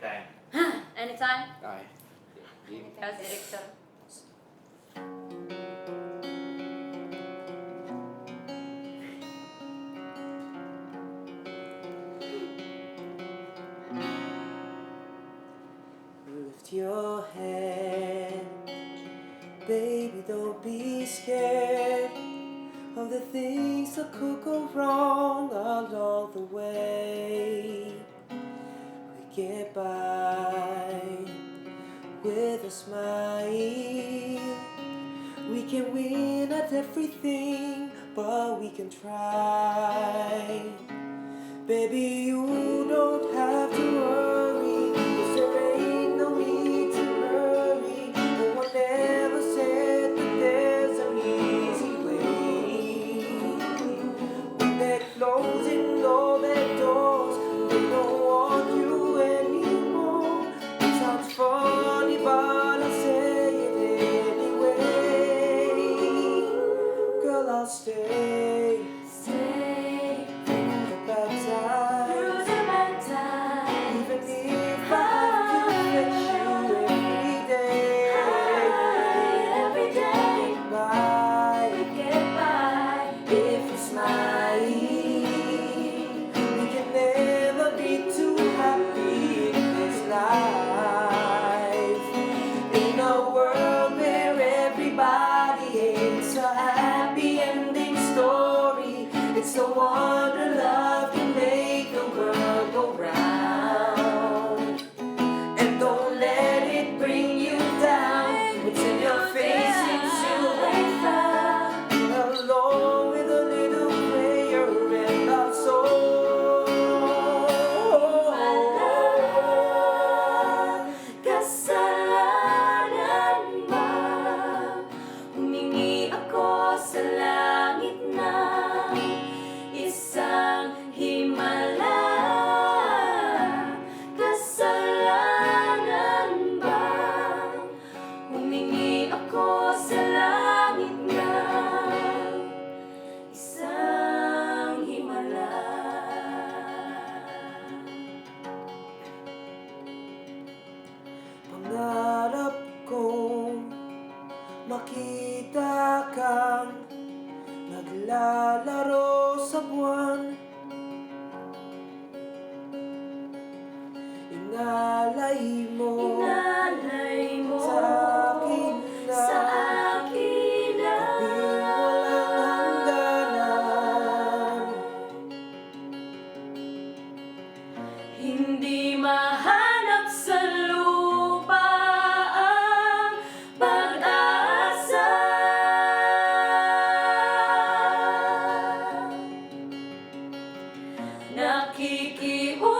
anytime. Anytime? Okay. As director. Lift your head, baby, don't be scared of the things that could go wrong along the way. We get by with a smile. We can win at everything, but we can try. Baby, you don't have to worry, 'cause there ain't no need to hurry. No one ever said that there's an easy way. When they're closing all their doors, they don't want you anymore. It sounds funny, but I'll say it anyway. Girl, I'll stay. It's a wonder love can make the world go round. And don't let it bring you down. What's in your face, it's you ain't found. Along with a little prayer and our soul. Kasalanan ba? Humingi ako sa langit na isang himala. Kasalanan ba? Humingi ako sa langit na isang himala. Pangarap kong makita kang naglalaro sa buwan. Inalay mo sa akin na gabing walang hangganan. Hindi mahanap sa lupa ang pag-asa. Nakikiusap